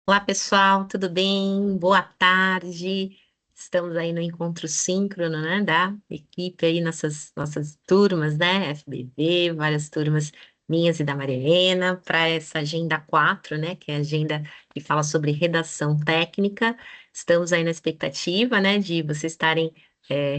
Olá, pessoal, tudo bem? Boa tarde. Estamos aí no encontro síncrono, né, da equipe aí, nossas turmas, né, FBV, várias turmas minhas e da Maria Helena, para essa agenda 4, né, que é a agenda que fala sobre redação técnica. Estamos aí na expectativa, né, de vocês estarem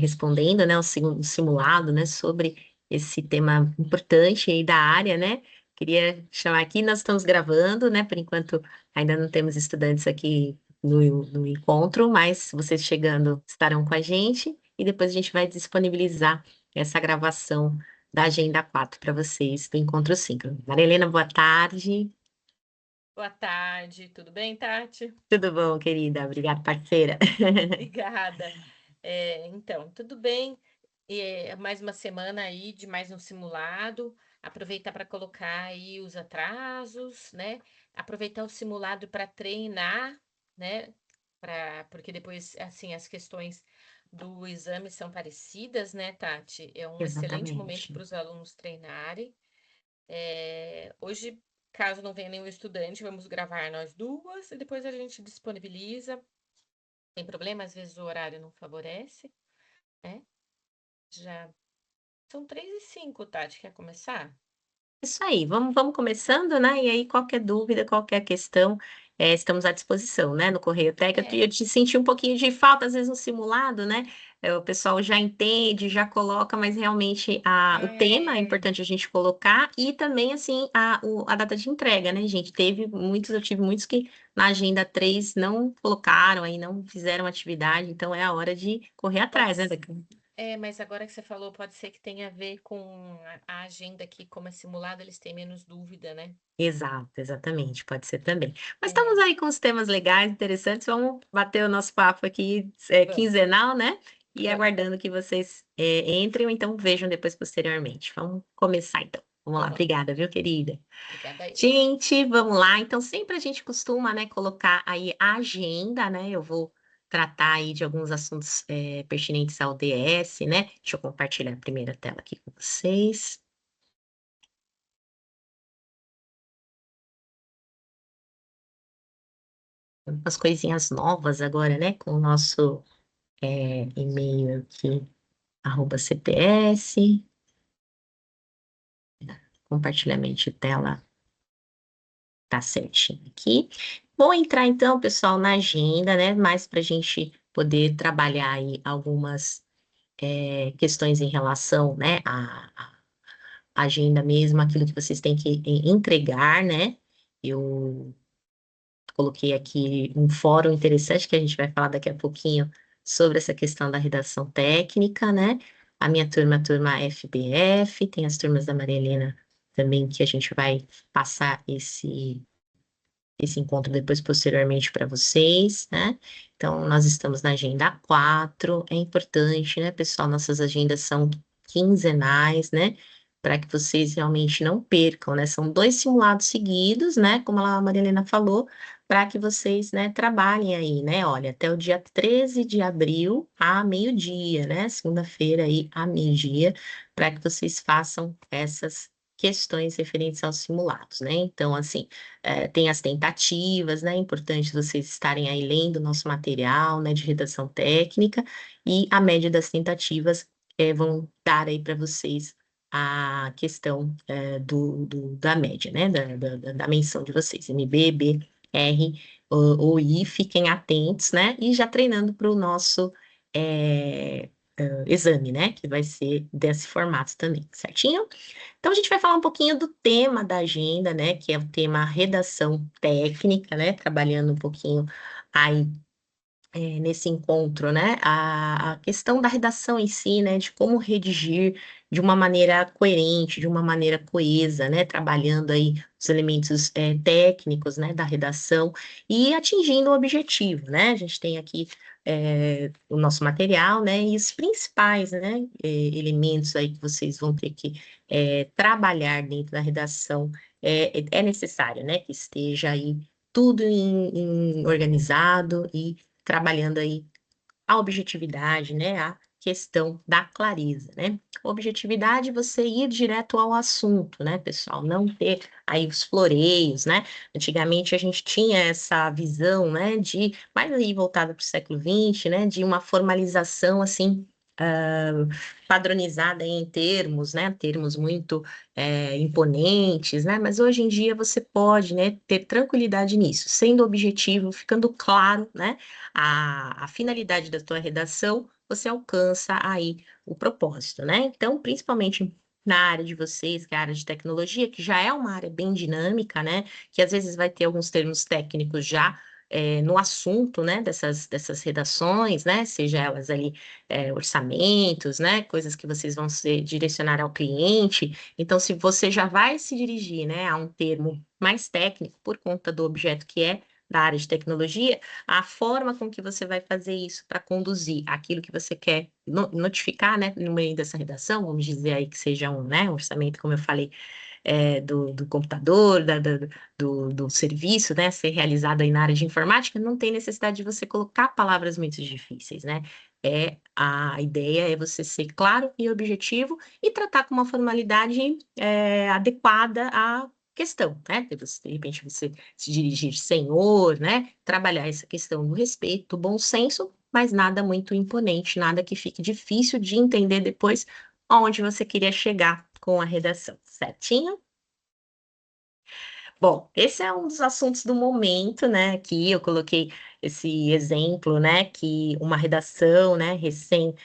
respondendo, né, o simulado, né, sobre esse tema importante aí da área, né. Queria chamar aqui, nós estamos gravando, né, por enquanto. Ainda não temos estudantes aqui no encontro, mas vocês chegando estarão com a gente e depois a gente vai disponibilizar essa gravação da Agenda 4 para vocês do Encontro Síncrono. Maria Helena, boa tarde. Boa tarde, tudo bem, Tati? Tudo bom, querida? Obrigada, parceira. Obrigada. Então, tudo bem? Mais uma semana aí de mais um simulado. Aproveitar para colocar aí os atrasos, né? Aproveitar o simulado para treinar, né? Porque depois, assim, as questões do exame são parecidas, né, Tati? É um excelente momento Exatamente. para os alunos treinarem. Hoje, caso não venha nenhum estudante, vamos gravar nós duas e depois a gente disponibiliza. Tem problema, às vezes o horário não favorece, né? Já são 3h05, Tati, quer começar? Isso aí, vamos começando, né? E aí, qualquer dúvida, qualquer questão, estamos à disposição, né? No Correio Técnico, É, eu te senti um pouquinho de falta, às vezes, no simulado, né? O pessoal já entende, já coloca, mas realmente o tema é é, importante a gente colocar e também, assim, a data de entrega, né, gente? Eu tive muitos que na agenda 3 não colocaram, aí não fizeram atividade, então é a hora de correr pode, atrás, né? mas agora que você falou, pode ser que tenha a ver com a agenda aqui, como é simulado, eles têm menos dúvida, né? Exato, exatamente, pode ser também. Mas estamos É, aí com os temas legais, interessantes, vamos bater o nosso papo aqui vamos, quinzenal, né? E vamos, aguardando que vocês entrem ou então vejam depois posteriormente. Vamos começar então. Vamos lá, vamos lá. obrigada, viu, querida? Obrigada eu. Gente, vamos lá. Então, sempre a gente costuma, né, colocar aí a agenda, né? Eu vou tratar aí de alguns assuntos pertinentes ao DS, né? Deixa eu compartilhar a primeira tela aqui com vocês. Umas coisinhas novas agora, né? Com o nosso e-mail aqui, @CPS, compartilhamento de tela tá certinho aqui. Vou entrar então, pessoal, na agenda, né? Mais para a gente poder trabalhar aí algumas questões em relação, né, à agenda mesmo, aquilo que vocês têm que entregar, né? Eu coloquei aqui um fórum interessante que a gente vai falar daqui a pouquinho sobre essa questão da redação técnica, né? A minha turma, a turma FBF, tem as turmas da Maria Helena também, que a gente vai passar esse encontro depois posteriormente para vocês, né? Então, nós estamos na agenda 4, é importante, né, pessoal? Nossas agendas são quinzenais, né? Para que vocês realmente não percam, né? São 2 simulados seguidos, né? Como a Maria Helena falou, para que vocês, né, trabalhem aí, né? Olha, até o dia 13 de abril, a meio-dia, né? Segunda-feira aí, a meio-dia, para que vocês façam essas questões referentes aos simulados, né? Então, assim, tem as tentativas, né? É importante vocês estarem aí lendo o nosso material, né, de redação técnica, e a média das tentativas vão dar aí para vocês a questão da média, né? Da menção de vocês, MB, BR ou I, fiquem atentos, né? E já treinando para o nosso exame, né? Que vai ser desse formato também, certinho? Então, a gente vai falar um pouquinho do tema da agenda, né? Que é o tema redação técnica, né? Trabalhando um pouquinho aí nesse encontro, né? A questão da redação em si, né? De como redigir de uma maneira coerente, de uma maneira coesa, né? Trabalhando aí os elementos técnicos, né? Da redação e atingindo o objetivo, né? A gente tem aqui o nosso material, né? E os principais, né? Elementos aí que vocês vão ter que trabalhar dentro da redação é necessário, né? Que esteja aí tudo organizado e trabalhando aí a objetividade, né, a questão da clareza, né? Objetividade, é você ir direto ao assunto, né, pessoal? Não ter aí os floreios, né? Antigamente a gente tinha essa visão, né, de, mais aí voltada para o século XX, né, de uma formalização, assim, padronizada em termos, né, termos muito imponentes, né, mas hoje em dia você pode, né, ter tranquilidade nisso, sendo objetivo, ficando claro, né, a finalidade da tua redação, você alcança aí o propósito, né? Então, principalmente na área de vocês, que é a área de tecnologia, que já é uma área bem dinâmica, né? Que às vezes vai ter alguns termos técnicos já no assunto, né? Dessas redações, né? Seja elas ali orçamentos, né? Coisas que vocês vão se direcionar ao cliente. Então, se você já vai se dirigir, né, a um termo mais técnico por conta do objeto que é da área de tecnologia, a forma com que você vai fazer isso para conduzir aquilo que você quer notificar, né, no meio dessa redação, vamos dizer aí que seja um, né, um orçamento, como eu falei, do computador, do serviço, né, ser realizado aí na área de informática, não tem necessidade de você colocar palavras muito difíceis, né? A ideia é você ser claro e objetivo e tratar com uma formalidade adequada à questão, né? De repente você se dirigir senhor, né? Trabalhar essa questão do respeito, do bom senso, mas nada muito imponente, nada que fique difícil de entender depois aonde você queria chegar com a redação, certinho? Bom, esse é um dos assuntos do momento, né? Aqui eu coloquei esse exemplo, né? Que uma redação, né? Recém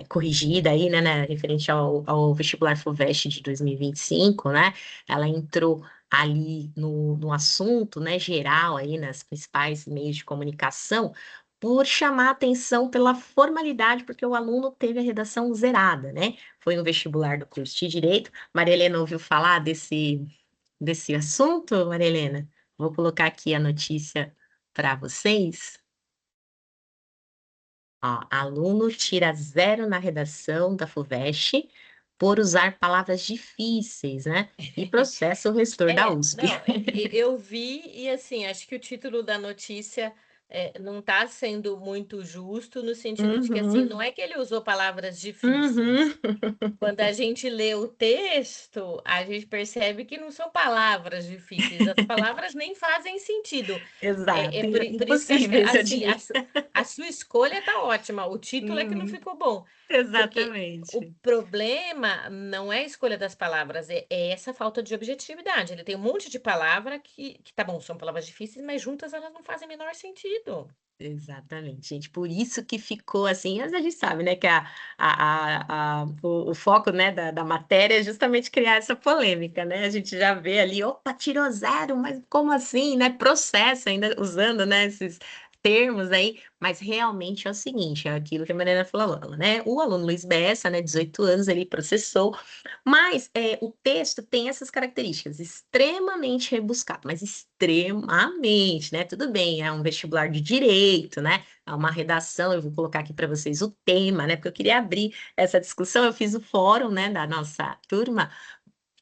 corrigida aí, né? Referente ao vestibular FUVEST de 2025, né? Ela entrou ali no assunto, né? Geral aí nas principais meios de comunicação. Por chamar atenção pela formalidade, porque o aluno teve a redação zerada, né? Foi um vestibular do curso de Direito. Maria Helena ouviu falar desse assunto, Maria Helena? Vou colocar aqui a notícia para vocês. Ó, aluno tira zero na redação da FUVEST por usar palavras difíceis, né? E processa o reitor da USP. Não, eu vi e assim, acho que o título da notícia não está sendo muito justo no sentido de que assim, Uhum, não é que ele usou palavras uhum. difíceis. Quando a gente lê o texto, a gente percebe que não são palavras difíceis, as palavras nem fazem sentido. Exato, Por isso que acho que impossíveis, eu assim, diria. a sua escolha tá ótima, o título é que não Uhum, ficou bom. Porque o exatamente. problema não é a escolha das palavras, é essa falta de objetividade. Ele tem um monte de palavra que tá bom, são palavras difíceis, mas juntas elas não fazem o menor sentido. Exatamente, gente. Por isso que ficou assim, mas a gente sabe, né, que o foco, né, da matéria é justamente criar essa polêmica, né? A gente já vê ali, opa, tirou zero, mas como assim, né? Processo ainda usando, né, esses termos aí, mas realmente é o seguinte, é aquilo que a Mariana falou, né? O aluno Luiz Bessa, né, 18 anos, ele processou, mas o texto tem essas características, extremamente rebuscado, mas extremamente, né? Tudo bem, é um vestibular de direito, né? É uma redação, eu vou colocar aqui para vocês o tema, né? Porque eu queria abrir essa discussão, eu fiz o fórum, né, da nossa turma,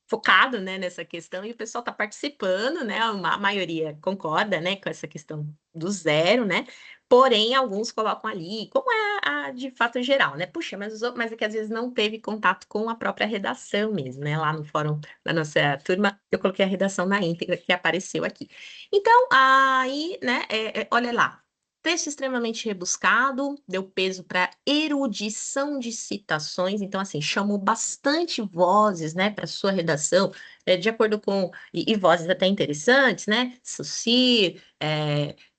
focado, né, nessa questão e o pessoal está participando, né? A maioria concorda, né, com essa questão do zero, né? Porém, alguns colocam ali, como é de fato geral, né? Puxa, mas é que às vezes não teve contato com a própria redação mesmo, né? Lá no fórum da nossa turma, eu coloquei a redação na íntegra que apareceu aqui. Então, aí, né, olha lá. Texto extremamente rebuscado, deu peso para erudição de citações, então, assim, chamou bastante vozes, né, para sua redação, de acordo com, e vozes até interessantes, né, Sucir,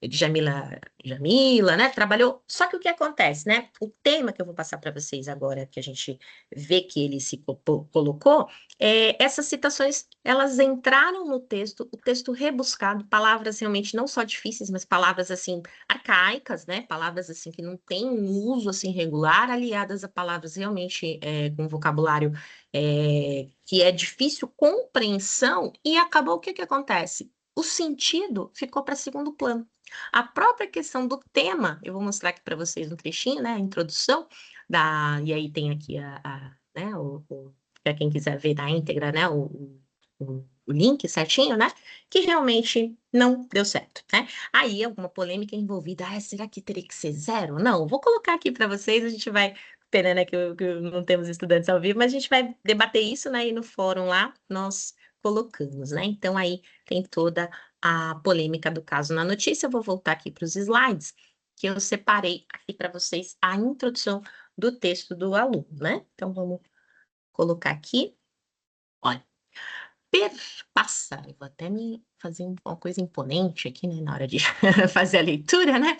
Jamila, né, trabalhou, só que o que acontece, né, o tema que eu vou passar para vocês agora, que a gente vê que ele se colocou, essas citações, elas entraram no texto, o texto rebuscado, palavras realmente não só difíceis, mas palavras, assim, arcaicas, né? Palavras assim que não têm um uso assim regular, aliadas a palavras realmente com vocabulário que é difícil compreensão, e acabou o que que acontece? O sentido ficou para segundo plano. A própria questão do tema, eu vou mostrar aqui para vocês um trechinho, né? A introdução e aí tem aqui né, para quem quiser ver na íntegra, né? o link certinho, né? Que realmente não deu certo, né? Aí alguma polêmica envolvida. Ah, será que teria que ser zero? Não, vou colocar aqui para vocês, a gente vai. Pena, né, que não temos estudantes ao vivo, mas a gente vai debater isso, né? E no fórum lá nós colocamos, né? Então aí tem toda a polêmica do caso na notícia. Eu vou voltar aqui para os slides, que eu separei aqui para vocês a introdução do texto do aluno, né? Então vamos colocar aqui. Olha, perpassa. Eu vou até me fazer uma coisa imponente aqui, né, na hora de fazer a leitura, né?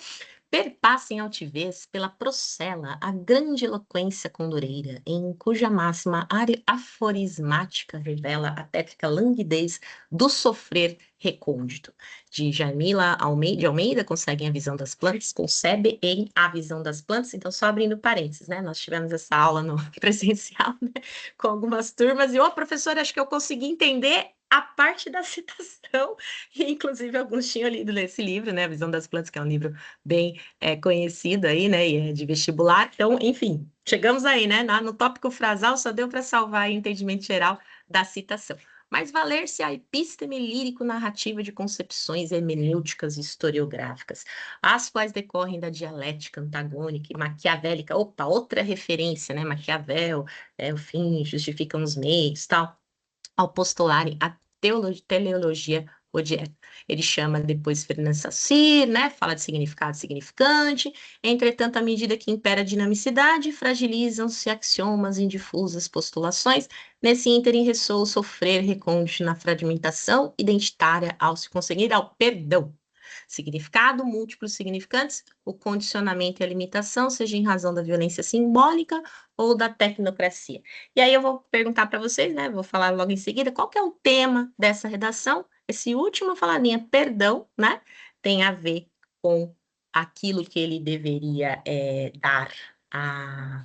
Perpassa em altivez pela procela a grande eloquência condoreira, em cuja máxima aforismática revela a tétrica languidez do sofrer recôndito. De Jamila Almeida, de Almeida, conseguem a visão das plantas, concebem a visão das plantas. Então, só abrindo parênteses, né? Nós tivemos essa aula no presencial, né? Com algumas turmas, e, ô, professora, acho que eu consegui entender a parte da citação, e inclusive alguns tinham lido esse livro, né? A Visão das Plantas, que é um livro bem conhecido aí, né? E é de vestibular. Então, enfim, chegamos aí, né? No tópico frasal só deu para salvar o entendimento geral da citação. Mas valer-se a epísteme lírico-narrativa de concepções hermenêuticas e historiográficas, as quais decorrem da dialética antagônica e maquiavélica. Opa, outra referência, né? Maquiavel, o fim justificam os meios, tal, ao postularem a teleologia odieta. Ele chama depois Fernando Saussure, né? Fala de significado significante. Entretanto, à medida que impera a dinamicidade, fragilizam-se axiomas em difusas postulações. Nesse ínterim ressoa o sofrer recôndito na fragmentação identitária ao se conseguir ao perdão. Significado, múltiplos significantes, o condicionamento e a limitação, seja em razão da violência simbólica ou da tecnocracia. E aí eu vou perguntar para vocês, né? Vou falar logo em seguida, qual que é o tema dessa redação? Esse último faladinha, perdão, né? Tem a ver com aquilo que ele deveria dar a,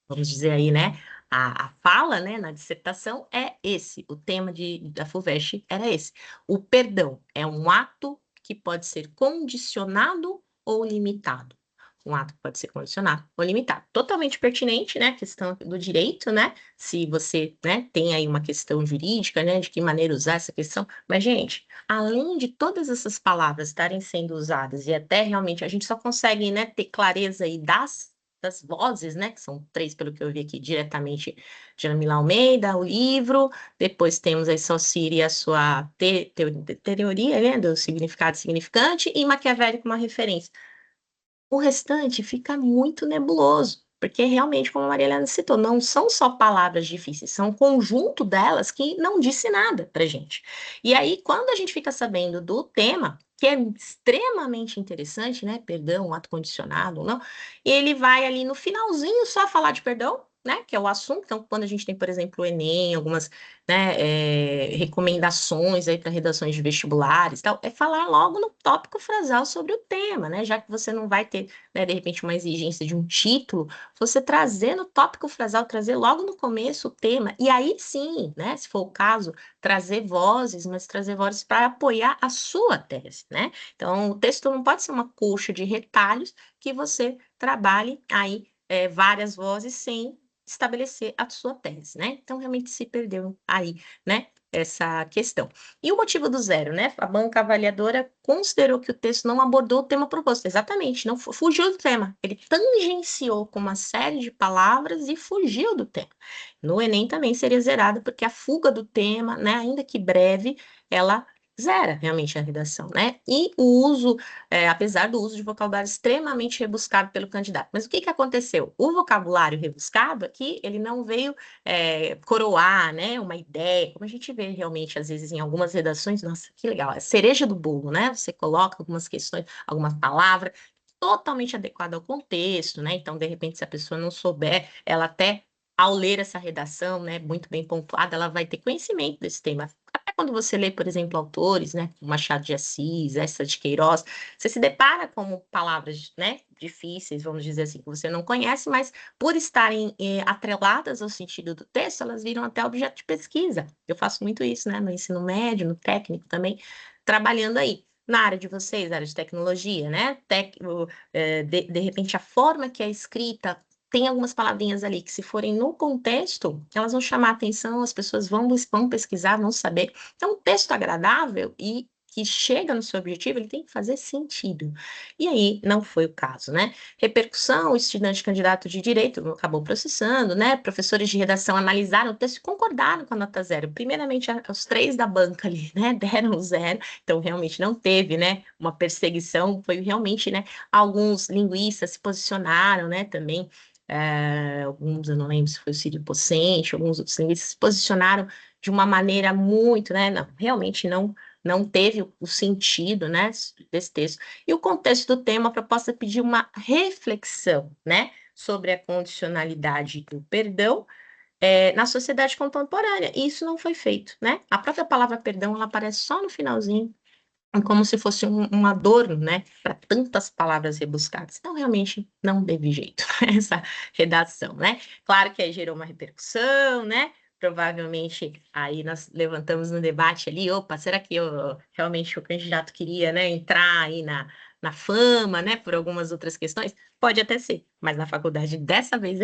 vamos dizer aí, né? A fala, né, na dissertação é esse, o tema da FUVEST era esse. O perdão é um ato que pode ser condicionado ou limitado. Um ato que pode ser condicionado ou limitado. Totalmente pertinente, né, a questão do direito, né, se você, né, tem aí uma questão jurídica, né, de que maneira usar essa questão. Mas, gente, além de todas essas palavras estarem sendo usadas e até realmente a gente só consegue, né, ter clareza aí das vozes, né, que são três, pelo que eu vi aqui, diretamente de Ana Milá Almeida, o livro, depois temos aí Saussure e a sua teoria, né, do significado significante, e Maquiavélico uma referência. O restante fica muito nebuloso, porque realmente, como a Maria Helena citou, não são só palavras difíceis, são um conjunto delas que não disse nada para gente. E aí, quando a gente fica sabendo do tema, que é extremamente interessante, né? Perdão, ato condicionado ou não, ele vai ali no finalzinho só falar de perdão, né? Que é o assunto. Então, quando a gente tem, por exemplo, o Enem, algumas, né, recomendações aí para redações de vestibulares, tal, é falar logo no tópico frasal sobre o tema, né? Já que você não vai ter, né, de repente, uma exigência de um título, você trazer no tópico frasal, trazer logo no começo o tema, e aí sim, né, se for o caso, trazer vozes, mas trazer vozes para apoiar a sua tese, né? Então, o texto não pode ser uma coxa de retalhos que você trabalhe aí várias vozes sem estabelecer a sua tese, né? Então, realmente se perdeu aí, né? Essa questão. E o motivo do zero, né? A banca avaliadora considerou que o texto não abordou o tema proposto. Exatamente, não fugiu do tema. Ele tangenciou com uma série de palavras e fugiu do tema. No Enem também seria zerado, porque a fuga do tema, né, ainda que breve, ela zera realmente a redação, né? E o uso, apesar do uso de vocabulário extremamente rebuscado pelo candidato. Mas o que que aconteceu? O vocabulário rebuscado aqui, ele não veio coroar, né, uma ideia, como a gente vê realmente, às vezes, em algumas redações, nossa, que legal, é cereja do bolo, né? Você coloca algumas questões, algumas palavras totalmente adequadas ao contexto, né? Então, de repente, se a pessoa não souber, ela até, ao ler essa redação, né, muito bem pontuada, ela vai ter conhecimento desse tema. Até quando você lê, por exemplo, autores, né, como Machado de Assis, Eça de Queiroz, você se depara com palavras, né, difíceis, vamos dizer assim, que você não conhece, mas por estarem atreladas ao sentido do texto, elas viram até objeto de pesquisa. Eu faço muito isso, né, no ensino médio, no técnico também, trabalhando aí. Na área de vocês, área de tecnologia, né? De repente, a forma que é escrita tem algumas palavrinhas ali que, se forem no contexto, elas vão chamar a atenção, as pessoas vão pesquisar, vão saber. Então, um texto agradável e que chega no seu objetivo, ele tem que fazer sentido. E aí, não foi o caso, né? Repercussão, o estudante candidato de direito acabou processando, né? Professores de redação analisaram o texto e concordaram com a nota zero. Primeiramente, os três da banca ali, né, deram zero, então realmente não teve, né, uma perseguição, foi realmente, né, alguns linguistas se posicionaram, né, também, alguns, eu não lembro se foi o Círio Pocente, alguns outros linguistas se posicionaram de uma maneira muito, né, não, realmente não teve o sentido, né, desse texto. E o contexto do tema, a proposta pediu uma reflexão, né, sobre a condicionalidade do perdão na sociedade contemporânea. E isso não foi feito, né? A própria palavra perdão, ela aparece só no finalzinho, como se fosse um adorno, né, para tantas palavras rebuscadas. Então, realmente, não teve jeito essa redação, né? Claro que aí gerou uma repercussão, né? Provavelmente aí nós levantamos no debate ali, opa, será que realmente o candidato queria, né, entrar aí na fama, né, por algumas outras questões? Pode até ser, mas na faculdade dessa vez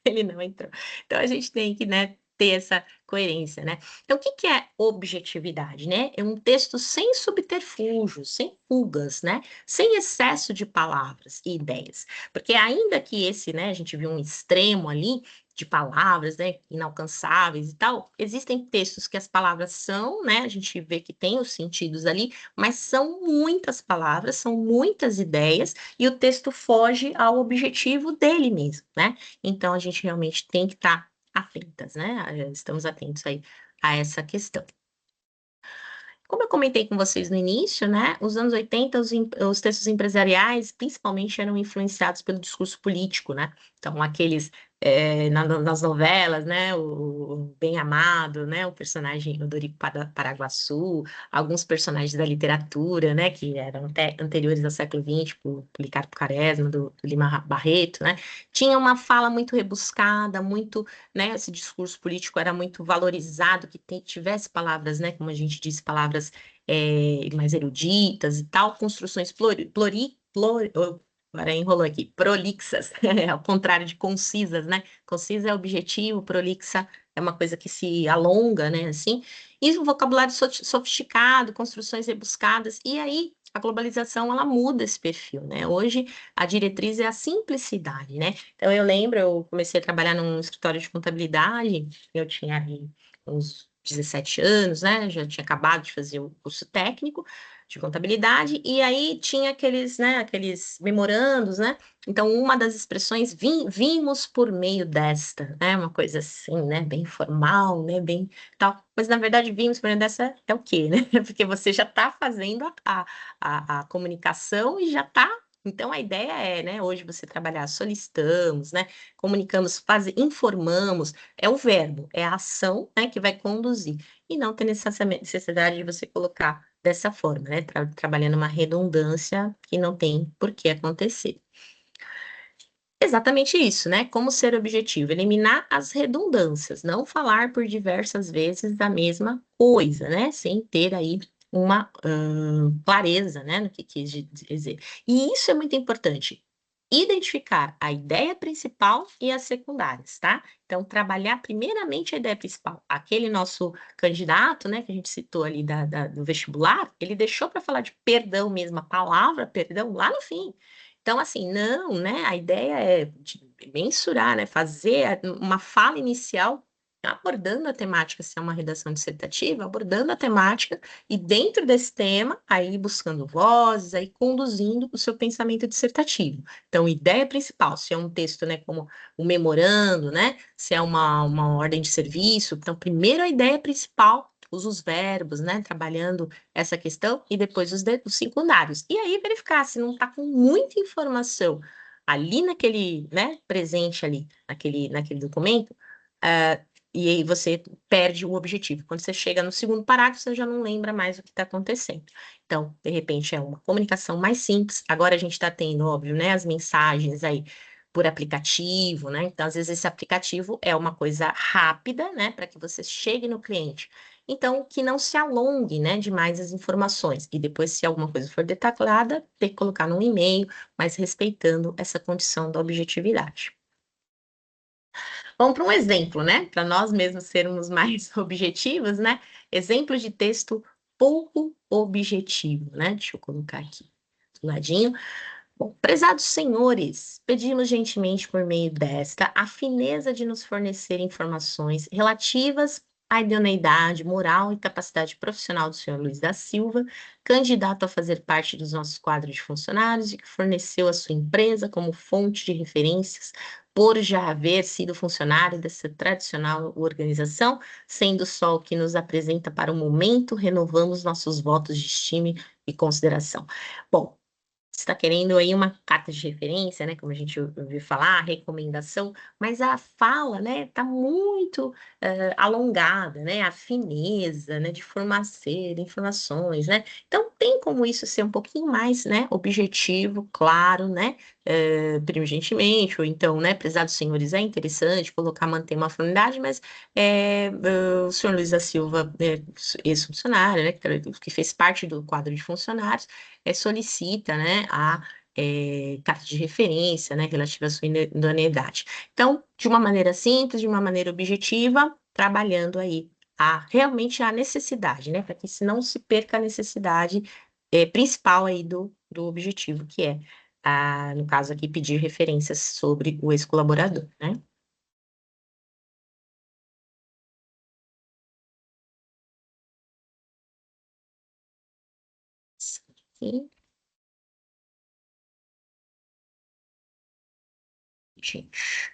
ele não entrou. Então a gente tem que, né, ter essa coerência, né? Então, o que que é objetividade, né? É um texto sem subterfúgios, sem fugas, né? Sem excesso de palavras e ideias. Porque ainda que esse, né, a gente viu um extremo ali de palavras, né, inalcançáveis e tal, existem textos que as palavras são, né, a gente vê que tem os sentidos ali, mas são muitas palavras, são muitas ideias, e o texto foge ao objetivo dele mesmo, né? Então, a gente realmente tem que estar atentas, né? Estamos atentos aí a essa questão. Como eu comentei com vocês no início, né, os anos 80, os textos empresariais, principalmente, eram influenciados pelo discurso político, né? Então, aqueles nas novelas, né, o Bem Amado, né, o personagem Odorico Paraguaçu, alguns personagens da literatura, né, que eram até anteriores ao século XX, tipo o Policarpo Quaresma, do Lima Barreto, né, tinha uma fala muito rebuscada, muito, né, esse discurso político era muito valorizado, que tivesse palavras, né, como a gente disse, palavras mais eruditas e tal, construções agora enrolou aqui, prolixas, ao contrário de concisas, né? Concisa é objetivo, prolixa é uma coisa que se alonga, né, assim, e o vocabulário sofisticado, construções rebuscadas, e aí a globalização, ela muda esse perfil, né? Hoje a diretriz é a simplicidade, né? Então, eu lembro, eu comecei a trabalhar num escritório de contabilidade, eu tinha aí uns 17 anos, né? Já tinha acabado de fazer o curso técnico de contabilidade, e aí tinha aqueles, né, aqueles memorandos, né? Então, uma das expressões, vimos por meio desta, né? Uma coisa assim, né? Bem formal, né? Bem tal. Mas, na verdade, vimos por meio dessa é o quê, né? Porque você já está fazendo a comunicação e já está. Então, a ideia é, né, hoje você trabalhar, solicitamos, né, comunicamos, informamos, é o verbo, é a ação, né, que vai conduzir, e não tem necessidade de você colocar dessa forma, né, trabalhando uma redundância que não tem por que acontecer. Exatamente isso, né? Como ser objetivo? Eliminar as redundâncias, não falar por diversas vezes da mesma coisa, né? Sem ter aí uma clareza, né, no que quis dizer. E isso é muito importante. Identificar a ideia principal e as secundárias, tá? Então, trabalhar primeiramente a ideia principal. Aquele nosso candidato, né, que a gente citou ali do vestibular, ele deixou para falar de perdão mesmo, a palavra perdão, lá no fim. Então, assim, não, né? A ideia é mensurar, né? Fazer uma fala inicial abordando a temática, se é uma redação dissertativa, abordando a temática e dentro desse tema, aí buscando vozes, aí conduzindo o seu pensamento dissertativo. Então, ideia principal, se é um texto, né, como o memorando, né? Se é uma ordem de serviço, então, primeiro a ideia principal, usa os verbos, né? Trabalhando essa questão e depois os secundários. E aí verificar se não está com muita informação ali naquele, né, presente ali, naquele documento, e aí você perde o objetivo. Quando você chega no segundo parágrafo, você já não lembra mais o que está acontecendo. Então, de repente, é uma comunicação mais simples. Agora a gente está tendo, óbvio, né, as mensagens aí por aplicativo, né? Então, às vezes, esse aplicativo é uma coisa rápida, né, para que você chegue no cliente. Então, que não se alongue, né, demais as informações. E depois, se alguma coisa for detalhada, ter que colocar no e-mail, mas respeitando essa condição da objetividade. Vamos para um exemplo, né? Para nós mesmos sermos mais objetivos, né? Exemplo de texto pouco objetivo, né? Deixa eu colocar aqui do ladinho. Bom, prezados senhores, pedimos gentilmente por meio desta a fineza de nos fornecer informações relativas à idoneidade moral e capacidade profissional do senhor Luiz da Silva, candidato a fazer parte dos nossos quadros de funcionários e que forneceu a sua empresa como fonte de referências por já haver sido funcionário dessa tradicional organização, sendo só o que nos apresenta para o momento, renovamos nossos votos de estima e consideração. Bom, você está querendo aí uma carta de referência, né? Como a gente ouviu falar, recomendação, mas a fala, né, tá muito alongada, né? A fineza, né, de formacer informações, né? Então tem como isso ser um pouquinho mais, né, objetivo, claro, né? Previgentemente, ou então, né, prezados senhores, é interessante colocar, manter uma formalidade, mas o senhor Luiz da Silva, ex-funcionário, né, que fez parte do quadro de funcionários, solicita, né, a carta de referência, né, relativa à sua idoneidade. Então, de uma maneira simples, de uma maneira objetiva, trabalhando aí realmente a necessidade, né, para que se não se perca a necessidade principal aí do objetivo, que é, no caso aqui, pedir referências sobre o ex-colaborador, né? Sim, gente.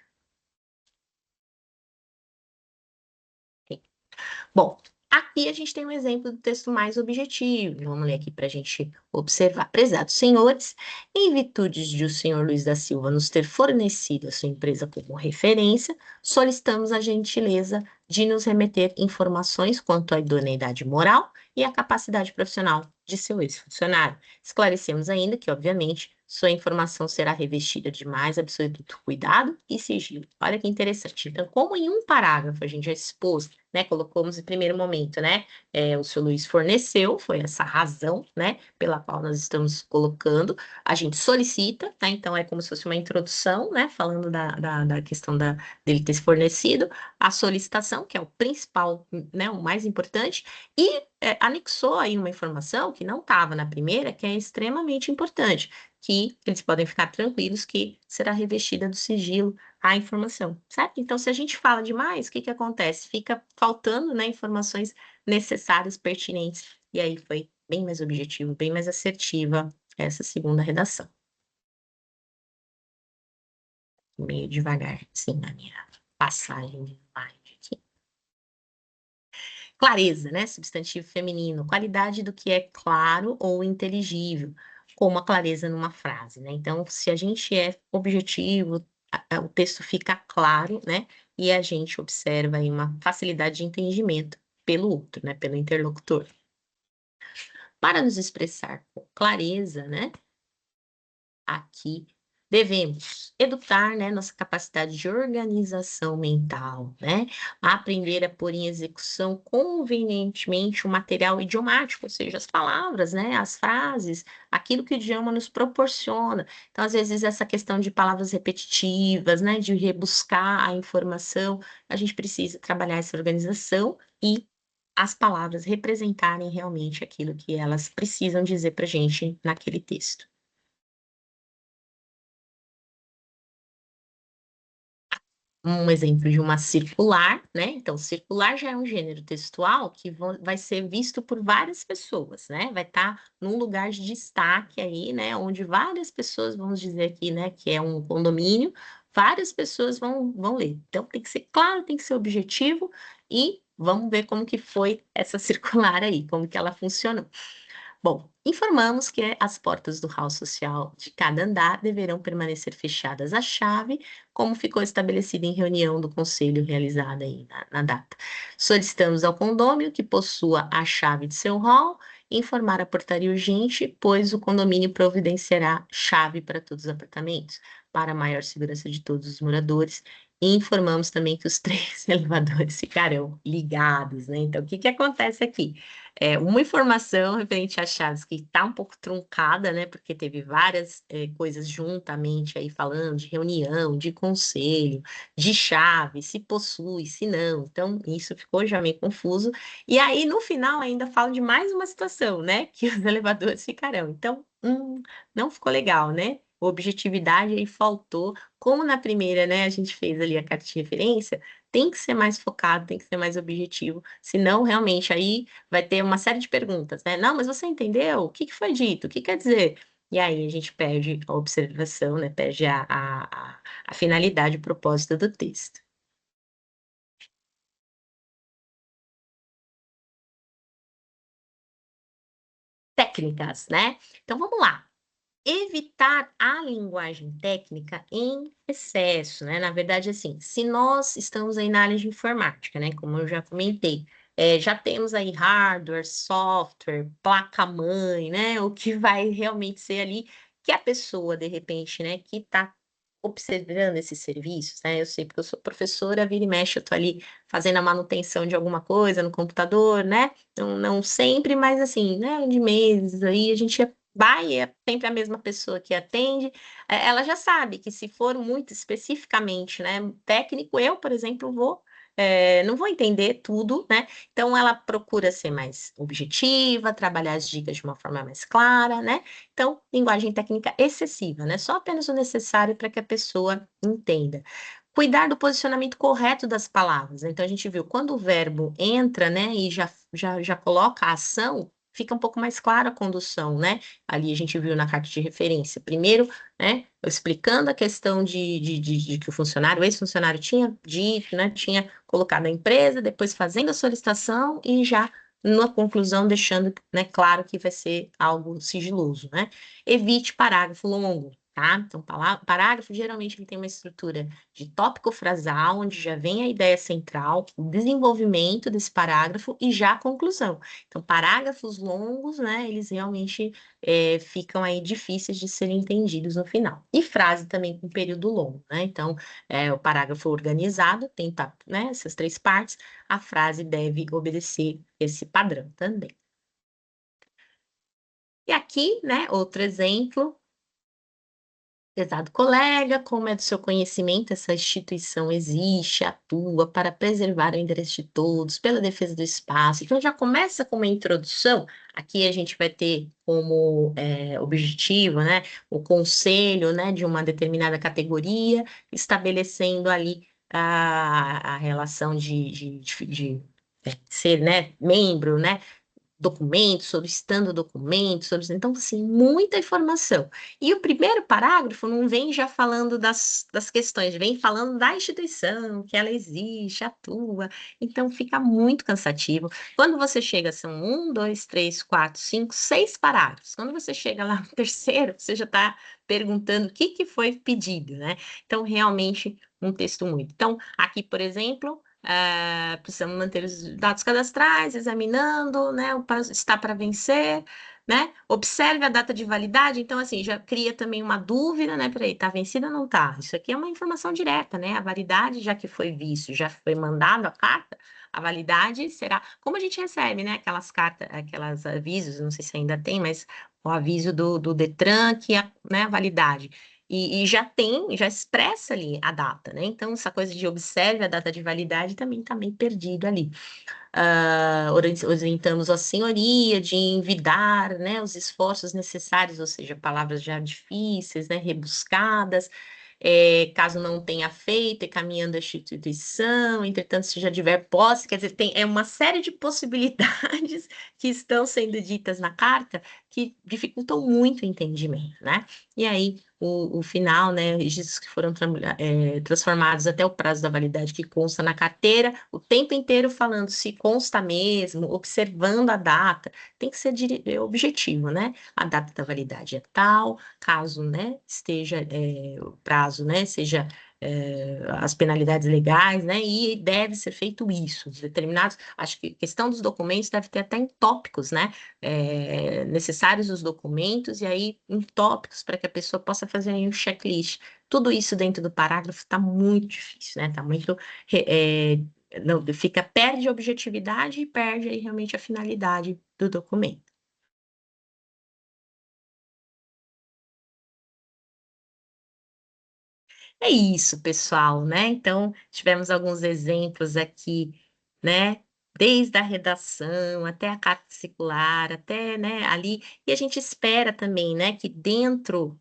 Bom, aqui a gente tem um exemplo do texto mais objetivo. Vamos ler aqui para a gente observar. Prezados senhores, em virtude de o senhor Luiz da Silva nos ter fornecido a sua empresa como referência, solicitamos a gentileza de nos remeter informações quanto à idoneidade moral e à capacidade profissional de seu ex-funcionário. Esclarecemos ainda que, obviamente, sua informação será revestida de mais absoluto cuidado e sigilo. Olha que interessante. Então, como em um parágrafo a gente já expôs, né, colocamos em primeiro momento, né, o seu Luiz forneceu, foi essa razão, né, pela qual nós estamos colocando, a gente solicita, tá, então é como se fosse uma introdução, né, falando da questão dele ter se fornecido, a solicitação, que é o principal, né, o mais importante, e anexou aí uma informação que não estava na primeira, que é extremamente importante, que eles podem ficar tranquilos que será revestida do sigilo a informação, certo? Então, se a gente fala demais, o que que acontece? Fica faltando, né, informações necessárias, pertinentes, e aí foi bem mais objetivo, bem mais assertiva essa segunda redação. Meio devagar, sim, na minha passagem de slide aqui. Clareza, né? Substantivo feminino, qualidade do que é claro ou inteligível, como a clareza numa frase, né? Então, se a gente é objetivo, o texto fica claro, né? E a gente observa aí uma facilidade de entendimento pelo outro, né? Pelo interlocutor. Para nos expressar com clareza, né? Aqui devemos educar, né, nossa capacidade de organização mental, né, aprender a pôr em execução convenientemente o material idiomático, ou seja, as palavras, né, as frases, aquilo que o idioma nos proporciona. Então, às vezes, essa questão de palavras repetitivas, né, de rebuscar a informação, a gente precisa trabalhar essa organização e as palavras representarem realmente aquilo que elas precisam dizer para a gente naquele texto. Um exemplo de uma circular, né, então circular já é um gênero textual que vai ser visto por várias pessoas, né, vai estar num lugar de destaque aí, né, onde várias pessoas, vamos dizer aqui, né, que é um condomínio, várias pessoas vão ler. Então tem que ser claro, tem que ser objetivo e vamos ver como que foi essa circular aí, como que ela funcionou. Bom, informamos que as portas do hall social de cada andar deverão permanecer fechadas à chave, como ficou estabelecido em reunião do conselho realizada aí na data. Solicitamos ao condômino que possua a chave de seu hall e informar a portaria urgente, pois o condomínio providenciará chave para todos os apartamentos, para maior segurança de todos os moradores E informamos também que os três elevadores ficarão ligados, né? Então, o que que acontece aqui? Uma informação referente às chaves que está um pouco truncada, né? Porque teve várias coisas juntamente aí falando de reunião, de conselho, de chave, se possui, se não. Então, isso ficou já meio confuso. E aí, no final, ainda falo de mais uma situação, né? Que os elevadores ficarão. Então, não ficou legal, né? Objetividade aí faltou. Como na primeira, né, a gente fez ali a carta de referência, tem que ser mais focado, tem que ser mais objetivo, senão realmente aí vai ter uma série de perguntas, né? Não, mas você entendeu? O que que foi dito? O que quer dizer? E aí a gente perde a observação, né? Perde a finalidade, o propósito do texto. Técnicas, né? Então vamos lá. Evitar a linguagem técnica em excesso, né? Na verdade, assim, se nós estamos aí na área de informática, né? Como eu já comentei, já temos aí hardware, software, placa-mãe, né? O que vai realmente ser ali que a pessoa, de repente, né, que está observando esses serviços, né? Eu sei porque eu sou professora, vira e mexe, eu tô ali fazendo a manutenção de alguma coisa no computador, né? Não sempre, mas assim, né? De meses aí a gente vai, é sempre a mesma pessoa que atende, ela já sabe que se for muito especificamente, né, técnico, eu, por exemplo, não vou entender tudo, né? Então ela procura ser mais objetiva, trabalhar as dicas de uma forma mais clara, né? Então, linguagem técnica excessiva, né? Só apenas o necessário para que a pessoa entenda. Cuidar do posicionamento correto das palavras, né? Então a gente viu quando o verbo entra, né, e já coloca a ação, fica um pouco mais clara a condução, né? Ali a gente viu na carta de referência. Primeiro, né, explicando a questão de que o funcionário, o ex-funcionário tinha dito, né, tinha colocado a empresa, depois fazendo a solicitação e já na conclusão deixando, né, claro que vai ser algo sigiloso, né? Evite parágrafo longo, tá? Então, parágrafo geralmente ele tem uma estrutura de tópico frasal, onde já vem a ideia central, o desenvolvimento desse parágrafo e já a conclusão. Então, parágrafos longos, né, eles realmente ficam aí difíceis de serem entendidos no final. E frase também com período longo, né? Então, o parágrafo organizado tem, né, essas três partes, a frase deve obedecer esse padrão também. E aqui, né, outro exemplo. Prezado colega, como é do seu conhecimento, essa instituição existe, atua para preservar o interesse de todos, pela defesa do espaço. Então, já começa com uma introdução. Aqui a gente vai ter como objetivo, né, o conselho, né, de uma determinada categoria, estabelecendo ali a relação de ser, né, membro, né, documentos, solicitando documentos, então, assim, muita informação. E o primeiro parágrafo não vem já falando das questões, vem falando da instituição, que ela existe, atua, então fica muito cansativo. Quando você chega, são 1, 2, 3, 4, 5, 6 parágrafos. Quando você chega lá no terceiro, você já está perguntando o que que foi pedido, né? Então, realmente, um texto muito. Então, aqui, por exemplo, precisamos manter os dados cadastrais, examinando, né? Está para vencer, né? Observe a data de validade. Então, assim, já cria também uma dúvida, né? Peraí, está vencida ou não está? Isso aqui é uma informação direta, né? A validade, já que foi visto, já foi mandado a carta, a validade será. Como a gente recebe, né? Aquelas cartas, aquelas avisos, não sei se ainda tem, mas o aviso do Detran que né, a validade. E já tem, já expressa ali a data, né? Então, essa coisa de observe a data de validade também está meio perdido ali. Orientamos a senhoria de envidar, né, os esforços necessários, ou seja, palavras já difíceis, né, rebuscadas, caso não tenha feito, caminhando a instituição, entretanto, se já tiver posse, quer dizer, é uma série de possibilidades que estão sendo ditas na carta que dificultam muito o entendimento, né? E aí, o final, né, registros que foram transformados até o prazo da validade que consta na carteira, o tempo inteiro falando se consta mesmo, observando a data, tem que ser objetivo, né? A data da validade é tal, caso, né, esteja o prazo, né, seja as penalidades legais, né, e deve ser feito isso, determinados, acho que a questão dos documentos deve ter até em tópicos, né, necessários os documentos, e aí em tópicos para que a pessoa possa fazer aí um checklist. tudo isso dentro do parágrafo está muito difícil, né, está muito, não, perde a objetividade e perde aí realmente a finalidade do documento. É isso, pessoal, né, então tivemos alguns exemplos aqui, né, desde a redação até a carta circular, até, né, ali e a gente espera também, né, que dentro,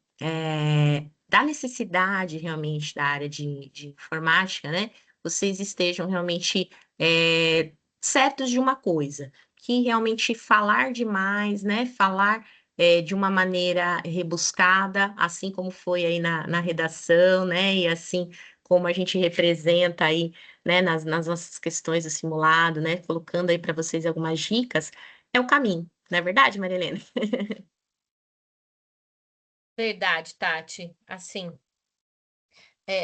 da necessidade realmente da área de informática, né, vocês estejam realmente, certos de uma coisa, que realmente falar demais, né, falar de uma maneira rebuscada, assim como foi aí na redação, né, e assim como a gente representa aí, né, nas nossas questões do simulado, né, colocando aí para vocês algumas dicas, é o caminho, não é verdade, Maria Helena? Verdade, Tati. Assim,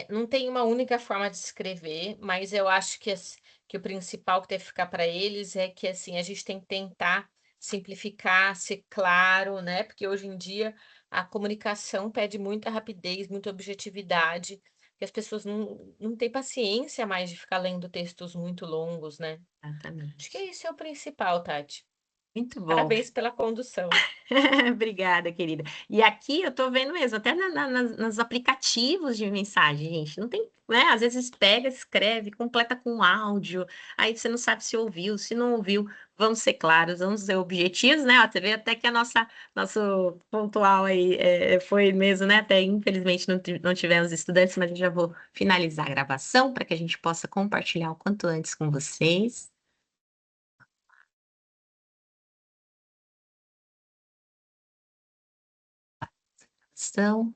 não tem uma única forma de escrever, mas eu acho que o principal que deve ficar para eles é que assim, a gente tem que tentar simplificar, ser claro, né? Porque hoje em dia a comunicação pede muita rapidez, muita objetividade, que as pessoas não têm paciência mais de ficar lendo textos muito longos, né? Acho que Exatamente. isso é o principal, Tati. Muito bom. Parabéns pela condução. Obrigada, querida. E aqui eu tô vendo mesmo, até nos aplicativos de mensagem, gente, não tem, né, às vezes pega, escreve, completa com áudio, aí você não sabe se ouviu, se não ouviu. Vamos ser claros, vamos ser objetivos, né, ó, você vê até que a nosso pontual aí, foi mesmo, né, até infelizmente não tivemos estudantes, mas eu já vou finalizar a gravação para que a gente possa compartilhar o quanto antes com vocês. Ação.